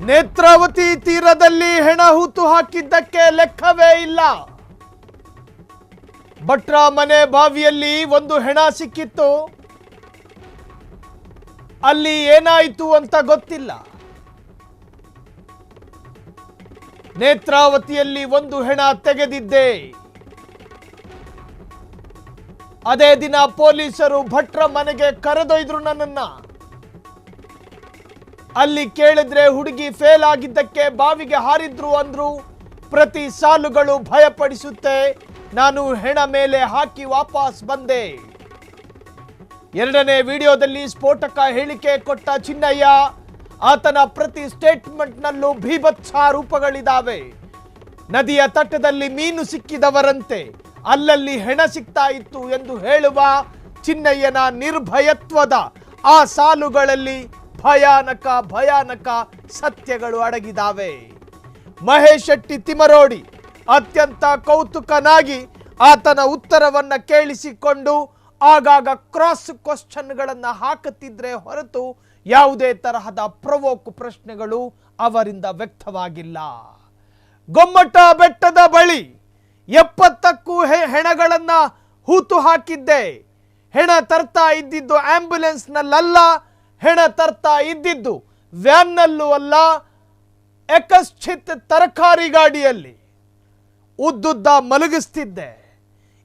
ನೇತ್ರಾವತಿ ತೀರದಲ್ಲಿ ಹೆಣ ಹೂತು ಹಾಕಿದ್ದಕ್ಕೆ ಲೆಕ್ಕವೇ ಇಲ್ಲ. ಭಟ್ರ ಮನೆ ಬಾವಿಯಲ್ಲಿ ಒಂದು ಹೆಣ ಸಿಕ್ಕಿತ್ತು. ಅಲ್ಲಿ ಏನಾಯಿತು ಅಂತ ಗೊತ್ತಿಲ್ಲ. ನೇತ್ರಾವತಿಯಲ್ಲಿ ಒಂದು ಹೆಣ ತೆಗೆದಿದ್ದೆ. ಅದೇ ದಿನ ಪೊಲೀಸರು ಭಟ್ರ ಮನೆಗೆ ಕರೆದೊಯ್ದ್ರು ನನ್ನನ್ನ. ಅಲ್ಲಿ ಕೇಳಿದ್ರೆ ಹುಡುಗಿ ಫೇಲ್ ಆಗಿದ್ದಕ್ಕೆ ಬಾವಿಗೆ ಹಾರಿದ್ರು ಅಂದ್ರು. ಪ್ರತಿ ಸಾಲುಗಳು ಭಯಪಡಿಸುತ್ತೆ. ನಾನು ಹೆಣ ಮೇಲೆ ಹಾಕಿ ವಾಪಸ್ ಬಂದೆ. ಎರಡನೇ ವಿಡಿಯೋದಲ್ಲಿ ಸ್ಫೋಟಕ ಹೇಳಿಕೆ ಕೊಟ್ಟ ಚಿನ್ನಯ್ಯ. ಆತನ ಪ್ರತಿ ಸ್ಟೇಟ್ಮೆಂಟ್ನಲ್ಲೂ ಭೀಭತ್ಸ ರೂಪಗಳಿದ್ದಾವೆ. ನದಿಯ ತಟ್ಟದಲ್ಲಿ ಮೀನು ಸಿಕ್ಕಿದವರಂತೆ ಅಲ್ಲಲ್ಲಿ ಹೆಣ ಸಿಗ್ತಾ ಇತ್ತು ಎಂದು ಹೇಳುವ ಚಿನ್ನಯ್ಯನ ನಿರ್ಭಯತ್ವದ ಆ ಸಾಲುಗಳಲ್ಲಿ ಭಯಾನಕ ಸತ್ಯಗಳು ಅಡಗಿದಾವೆ. ಮಹೇಶ್ ಶೆಟ್ಟಿ ತಿಮರೋಡಿ ಅತ್ಯಂತ ಕೌತುಕನಾಗಿ ಆತನ ಉತ್ತರವನ್ನ ಕೇಳಿಸಿಕೊಂಡು ಆಗಾಗ ಕ್ರಾಸ್ ಕ್ವಶನ್ಗಳನ್ನ ಹಾಕುತ್ತಿದ್ರೆ ಹೊರತು ಯಾವುದೇ ತರಹದ ಪ್ರವೋಕ್ ಪ್ರಶ್ನೆಗಳು ಅವರಿಂದ ವ್ಯಕ್ತವಾಗಿಲ್ಲ. ಗೊಮ್ಮಟ ಬೆಟ್ಟದ ಬಳಿ 70ಕ್ಕೂ ಹೆಣಗಳನ್ನ ಹೂತು ಹಾಕಿದ್ದೆ. ಹೆಣ ತರ್ತಾ ಇದ್ದಿದ್ದು ಆಂಬ್ಯುಲೆನ್ಸ್ನಲ್ಲ, ಹೆಣ ತರ್ತಾ ಇದ್ದಿದ್ದು ವ್ಯಾನ್ನಲ್ಲೂ ಅಲ್ಲ, ಯಕಶ್ಚಿತ್ ತರಕಾರಿ ಗಾಡಿಯಲ್ಲಿ ಉದ್ದುದ್ದ ಮಲಗಿಸ್ತಿದ್ದೆ.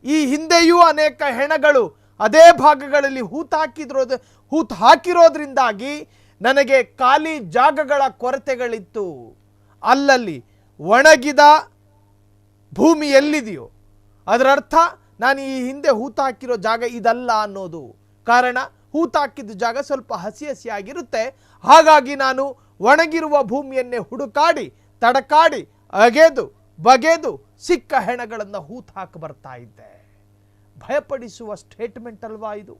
ಈ ಹಿಂದೆಯೂ ಅನೇಕ ಹೆಣಗಳು ಅದೇ ಭಾಗಗಳಲ್ಲಿ ಹೂತು ಹಾಕಿರೋದ್ರಿಂದಾಗಿ ನನಗೆ ಖಾಲಿ ಜಾಗಗಳ ಕೊರತೆಗಳಿತ್ತು. ಅಲ್ಲಲ್ಲಿ ಒಣಗಿದ ಭೂಮಿ ಎಲ್ಲಿದೆಯೋ ಅದರ ಅರ್ಥ ನಾನು ಈ ಹಿಂದೆ ಹೂತು ಹಾಕಿರೋ ಜಾಗ ಇದಲ್ಲ ಅನ್ನೋದು. ಕಾರಣ ಹೂತು ಹಾಕಿದ ಜಾಗ ಸ್ವಲ್ಪ ಹಸಿಯಾಗಿರುತ್ತೆ. ಹಾಗಾಗಿ ನಾನು ಒಣಗಿರುವ ಭೂಮಿಯನ್ನೇ ಹುಡುಕಾಡಿ ತಡಕಾಡಿ ಅಗೆದು ಬಗೆದು ಸಿಕ್ಕ ಹೆಣಗಳನ್ನು ಹೂತು ಹಾಕಿ ಬರ್ತಾ ಇದ್ದೆ. ಭಯಪಡಿಸುವ ಸ್ಟೇಟ್ಮೆಂಟ್ ಅಲ್ವಾ ಇದು?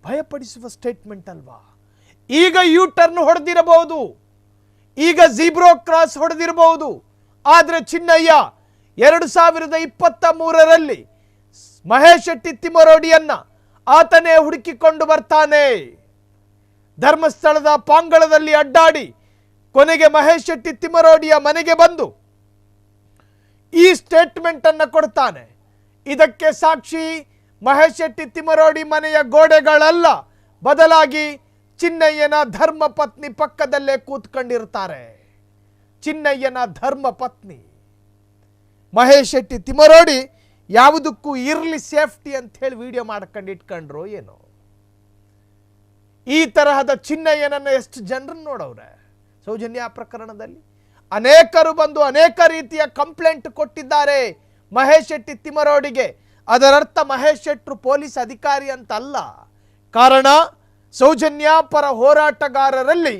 ಭಯಪಡಿಸುವ ಸ್ಟೇಟ್ಮೆಂಟ್ ಅಲ್ವಾ? ಈಗ ಯೂ ಟರ್ನ್ ಹೊಡೆದಿರಬಹುದು, ಈಗ ಝೀಬ್ರೋ ಕ್ರಾಸ್ ಹೊಡೆದಿರಬಹುದು. ಆದರೆ ಚಿನ್ನಯ್ಯ 2023ರಲ್ಲಿ ಮಹೇಶ್ ಶೆಟ್ಟಿ ತಿಮರೋಡಿಯನ್ನ ಆತನೇ ಹುಡುಕಿಕೊಂಡು ಬರ್ತಾನೆ. ಧರ್ಮಸ್ಥಳದ ಪಾಂಗಳದಲ್ಲಿ ಅಡ್ಡಾಡಿ ಕೊನೆಗೆ ಮಹೇಶ್ ಶೆಟ್ಟಿ ತಿಮರೋಡಿಯ ಮನೆಗೆ ಬಂದು ಈ ಸ್ಟೇಟ್ಮೆಂಟ್ ಅನ್ನು ಕೊಡ್ತಾನೆ. ಇದಕ್ಕೆ ಸಾಕ್ಷಿ ಮಹೇಶ್ ಶೆಟ್ಟಿ ತಿಮರೋಡಿ ಮನೆಯ ಗೋಡೆಗಳಲ್ಲ, ಬದಲಾಗಿ ಚಿನ್ನಯ್ಯನ ಧರ್ಮ ಪತ್ನಿ ಪಕ್ಕದಲ್ಲೇ ಕೂತ್ಕೊಂಡಿರ್ತಾರೆ. ಚಿನ್ನಯ್ಯನ ಧರ್ಮ ಪತ್ನಿ ಮಹೇಶ್ ಶೆಟ್ಟಿ ತಿಮರೋಡಿ ಯಾವುದಕ್ಕೂ ಇರ್ಲಿ ಸೇಫ್ಟಿ ಅಂತ ಹೇಳಿ ವಿಡಿಯೋ ಮಾಡ್ಕೊಂಡು ಇಟ್ಕೊಂಡ್ರು ಏನೋ. ಈ ತರಹದ ಚಿನ್ನಯ್ಯನನ್ನು ಎಷ್ಟು ಜನರನ್ನು ನೋಡವ್ರೆ. ಸೌಜನ್ಯ ಪ್ರಕರಣದಲ್ಲಿ ಅನೇಕರು ಬಂದು ಅನೇಕ ರೀತಿಯ ಕಂಪ್ಲೇಂಟ್ ಕೊಟ್ಟಿದ್ದಾರೆ ಮಹೇಶ್ ಶೆಟ್ಟಿ ತಿಮರೋಡಿಗೆ. ಅದರರ್ಥ ಮಹೇಶ್ ಶೆಟ್ರು ಪೊಲೀಸ್ ಅಧಿಕಾರಿ ಅಂತ ಅಲ್ಲ. ಕಾರಣ ಸೌಜನ್ಯ ಪರ ಹೋರಾಟಗಾರರಲ್ಲಿ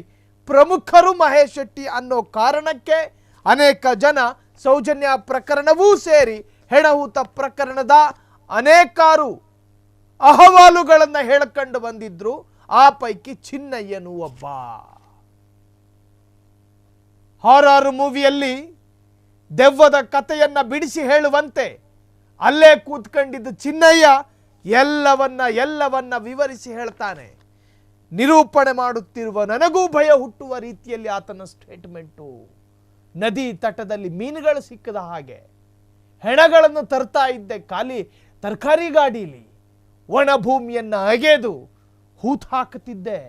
ಪ್ರಮುಖರು ಮಹೇಶ್ ಶೆಟ್ಟಿ ಅನ್ನೋ ಕಾರಣಕ್ಕೆ ಅನೇಕ ಜನ ಸೌಜನ್ಯ ಪ್ರಕರಣವೂ ಸೇರಿ ಹೆಣಹೂತ ಪ್ರಕರಣದ ಅನೇಕಾರು ಅಹವಾಲುಗಳನ್ನು ಹೇಳ್ಕೊಂಡು ಬಂದಿದ್ರು. ಆ ಪೈಕಿ ಚಿನ್ನಯ್ಯನೂ ಒಬ್ಬ. ಹಾರರ್ ಮೂವಿಯಲ್ಲಿ ದೆವ್ವದ ಕಥೆಯನ್ನ ಬಿಡಿಸಿ ಹೇಳುವಂತೆ ಅಲ್ಲೇ ಕೂತ್ಕೊಂಡಿದ್ದ ಚಿನ್ನಯ್ಯ ಎಲ್ಲವನ್ನ ವಿವರಿಸಿ ಹೇಳ್ತಾನೆ. ನಿರೂಪಣೆ ಮಾಡುತ್ತಿರುವ ನನಗೂ ಭಯ ಹುಟ್ಟುವ ರೀತಿಯಲ್ಲಿ ಆತನ ಸ್ಟೇಟ್ಮೆಂಟು. ನದಿ ತಟದಲ್ಲಿ ಮೀನುಗಳು ಸಿಕ್ಕದ ಹಾಗೆ ಹೆಣಗಳನ್ನು ತರ್ತಾ ಇದ್ದೆ ಖಾಲಿ ತರಕಾರಿ ಗಾಡಿಲಿ. ಒಣ ಭೂಮಿಯನ್ನ ಅಗೆದು ಹೂತು ಹಾಕುತ್ತಿದ್ದೆ.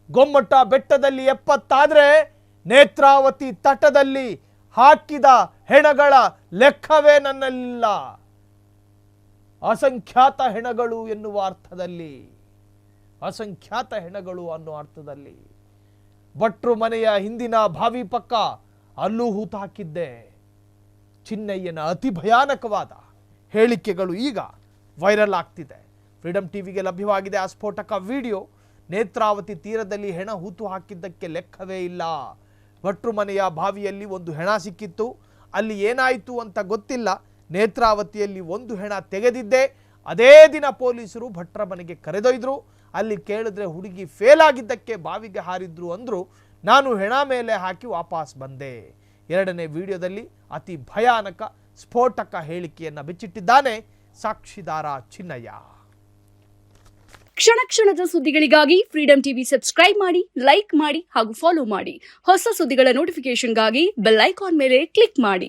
ಗೊಮ್ಮಟ ಬೆಟ್ಟದಲ್ಲಿ 70 ನೇತ್ರಾವತಿ ತಟದಲ್ಲಿ ಹಾಕಿದ ಹೆಣಗಳ ಲೆಕ್ಕವೇ ನನ್ನಲ್ಲಿಲ್ಲ. ಅಸಂಖ್ಯಾತ ಹೆಣಗಳು ಎನ್ನುವ ಅರ್ಥದಲ್ಲಿ, ಅಸಂಖ್ಯಾತ ಹೆಣಗಳು ಅನ್ನೋ ಅರ್ಥದಲ್ಲಿ. ಭಟ್ರು ಮನೆಯ ಹಿಂದಿನ ಬಾವಿ ಪಕ್ಕ ಅಲ್ಲೂ ಹೂತು ಹಾಕಿದ್ದೆ. ಚಿನ್ನಯ್ಯನ ಅತಿ ಭಯಾನಕವಾದ ಹೇಳಿಕೆಗಳು ಈಗ ವೈರಲ್ ಆಗ್ತಿದೆ. ಫ್ರೀಡಮ್ ಟಿವಿಗೆ ಲಭ್ಯವಾಗಿದೆ ಆ ಸ್ಫೋಟಕ ವಿಡಿಯೋ. ನೇತ್ರಾವತಿ ತೀರದಲ್ಲಿ ಹೆಣ ಹೂತು ಹಾಕಿದ್ದಕ್ಕೆ ಲೆಕ್ಕವೇ ಇಲ್ಲ. ಭಟ್ರು ಮನೆಯ ಬಾವಿಯಲ್ಲಿ ಒಂದು ಹೆಣ ಸಿಕ್ಕಿತ್ತು. ಅಲ್ಲಿ ಏನಾಯಿತು ಅಂತ ಗೊತ್ತಿಲ್ಲ. ನೇತ್ರಾವತಿಯಲ್ಲಿ ಒಂದು ಹೆಣ ತೆಗೆದಿದ್ದೆ. ಅದೇ ದಿನ ಪೊಲೀಸರು ಭಟ್ರ ಮನೆಗೆ ಕರೆದೊಯ್ದ್ರು. ಅಲ್ಲಿ ಕೇಳಿದ್ರೆ ಹುಡುಗಿ ಫೇಲ್ ಆಗಿದ್ದಕ್ಕೆ ಬಾವಿಗೆ ಹಾರಿದ್ರು ಅಂದ್ರು. ನಾನು ಹೆಣ ಮೇಲೆ ಹಾಕಿ ವಾಪಸ್ ಬಂದೆ. ಎರಡನೇ ವಿಡಿಯೋದಲ್ಲಿ ಅತಿ ಭಯಾನಕ ಸ್ಫೋಟಕ ಹೇಳಿಕೆಯನ್ನು ಬಿಚ್ಚಿಟ್ಟಿದ್ದಾನೆ ಸಾಕ್ಷಿದಾರ ಚಿನ್ನಯ್ಯ. ಕ್ಷಣ ಕ್ಷಣದ ಸುದ್ದಿಗಳಿಗಾಗಿ ಫ್ರೀಡಂ ಟಿವಿ ಸಬ್ಸ್ಕ್ರೈಬ್ ಮಾಡಿ, ಲೈಕ್ ಮಾಡಿ ಹಾಗೂ ಫಾಲೋ ಮಾಡಿ. ಹೊಸ ಸುದ್ದಿಗಳ ನೋಟಿಫಿಕೇಶನ್ಗಾಗಿ ಬೆಲ್ ಐಕಾನ್ ಮೇಲೆ ಕ್ಲಿಕ್ ಮಾಡಿ.